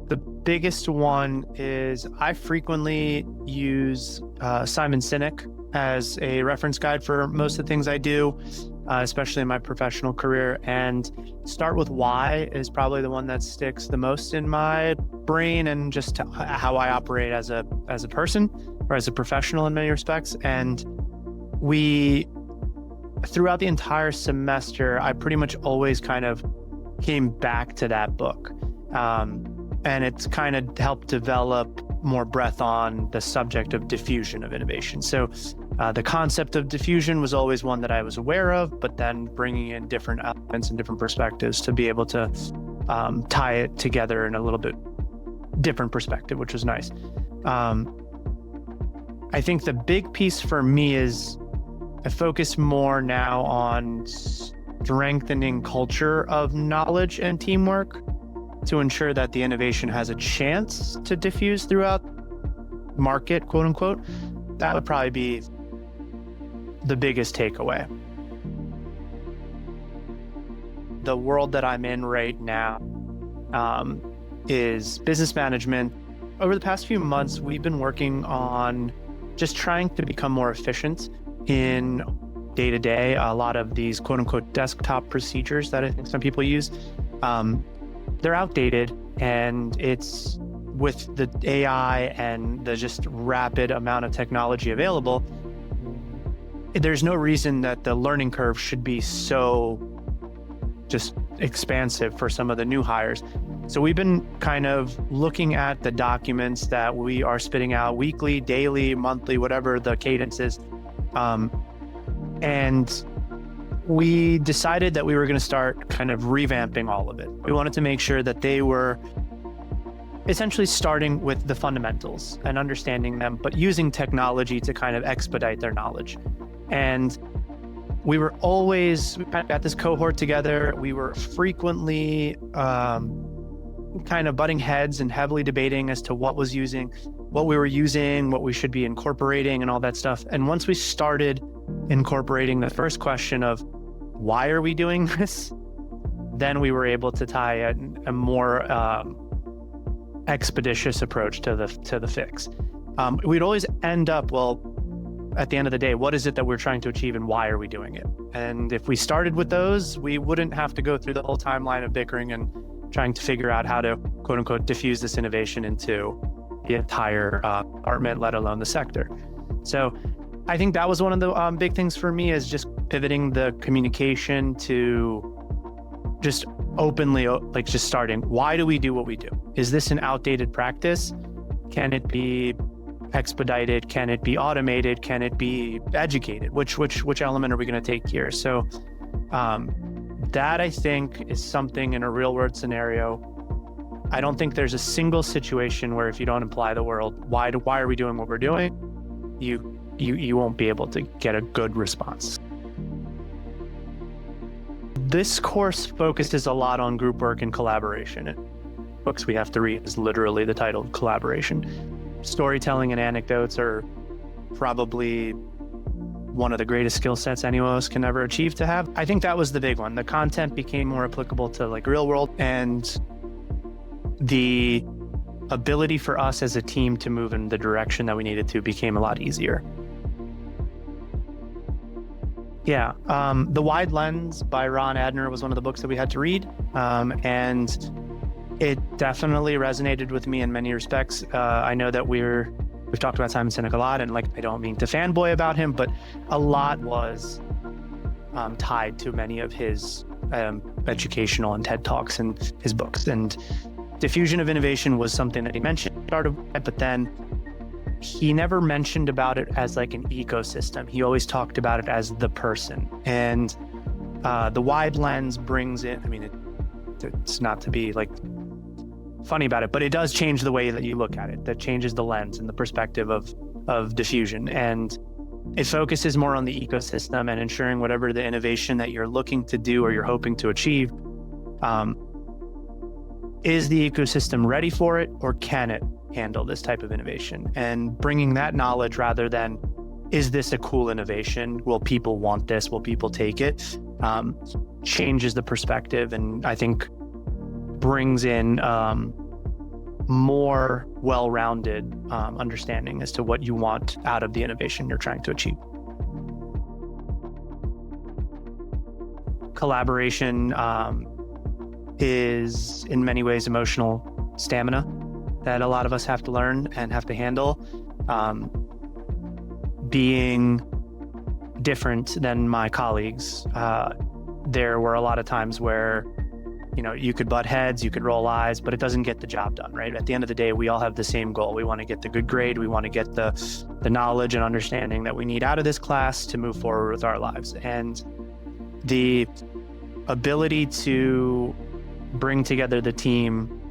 The biggest one is I frequently use Simon Sinek as a reference guide for most of the things I do, especially in my professional career. And start with why is probably the one that sticks the most in my brain and just how I operate as a person or as a professional in many respects. And throughout the entire semester, I pretty much always kind of came back to that book. And it's kind of helped develop more breadth on the subject of diffusion of innovation. So the concept of diffusion was always one that I was aware of, but then bringing in different elements and different perspectives to be able to tie it together in a little bit different perspective, which was nice. I think the big piece for me is I focus more now on strengthening culture of knowledge and teamwork to ensure that the innovation has a chance to diffuse throughout market, quote unquote. That would probably be the biggest takeaway. The world that I'm in right now is business management. Over the past few months, we've been working on just trying to become more efficient in day-to-day. A lot of these quote unquote desktop procedures that I think some people use, they're outdated, and it's with the AI and the just rapid amount of technology available, there's no reason that the learning curve should be so just expansive for some of the new hires. So we've been kind of looking at the documents that we are spitting out weekly, daily, monthly, whatever the cadence is. And we decided that we were going to start kind of revamping all of it. We wanted to make sure that they were essentially starting with the fundamentals and understanding them, but using technology to kind of expedite their knowledge. And we got this cohort together. We were frequently kind of butting heads and heavily debating as to what we were using, what we should be incorporating and all that stuff. And once we started incorporating the first question of why are we doing this, then we were able to tie a more expeditious approach to the fix. We'd always end up, at the end of the day, what is it that we're trying to achieve and why are we doing it? And if we started with those, we wouldn't have to go through the whole timeline of bickering and trying to figure out how to quote unquote diffuse this innovation into the entire department, let alone the sector. So I think that was one of the big things for me, is just pivoting the communication to just openly, like just starting, why do we do what we do? Is this an outdated practice? Can it be expedited? Can it be automated? Can it be educated? Which element are we going to take here? So that I think is something in a real world scenario. I don't think there's a single situation where if you don't apply the world, why are we doing what we're doing? You won't be able to get a good response. This course focuses a lot on group work and collaboration. Books we have to read is literally the title of collaboration. Storytelling and anecdotes are probably one of the greatest skill sets any of us can ever achieve to have. I think that was the big one. The content became more applicable to like real world, and the ability for us as a team to move in the direction that we needed to became a lot easier. Yeah, The Wide Lens by Ron Adner was one of the books that we had to read, and it definitely resonated with me in many respects. I know that we've talked about Simon Sinek a lot, and like I don't mean to fanboy about him, but a lot was tied to many of his educational and TED Talks and his books. And diffusion of innovation was something that he mentioned, but then he never mentioned about it as like an ecosystem. He always talked about it as the person. And the wide lens brings in, I mean, it's not to be like funny about it, but it does change the way that you look at it. That changes the lens and the perspective of diffusion. And it focuses more on the ecosystem and ensuring whatever the innovation that you're looking to do or you're hoping to achieve, is the ecosystem ready for it, or can it handle this type of innovation? And bringing that knowledge rather than, is this a cool innovation? Will people want this? Will people take it? Changes the perspective, and I think brings in more well-rounded understanding as to what you want out of the innovation you're trying to achieve. Collaboration is in many ways emotional stamina that a lot of us have to learn and have to handle. Being different than my colleagues, there were a lot of times where you could butt heads, you could roll eyes, but it doesn't get the job done, right? At the end of the day, we all have the same goal. We want to get the good grade. We want to get the knowledge and understanding that we need out of this class to move forward with our lives. And the ability to bring together the team,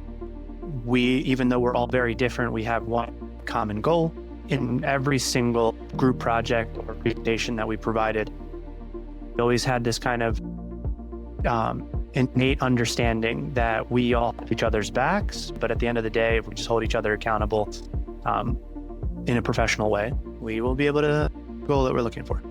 even though we're all very different, we have one common goal. In every single group project or presentation that we provided, we always had this kind of innate understanding that we all have each other's backs, but at the end of the day, if we just hold each other accountable in a professional way, we will be able to goal that we're looking for.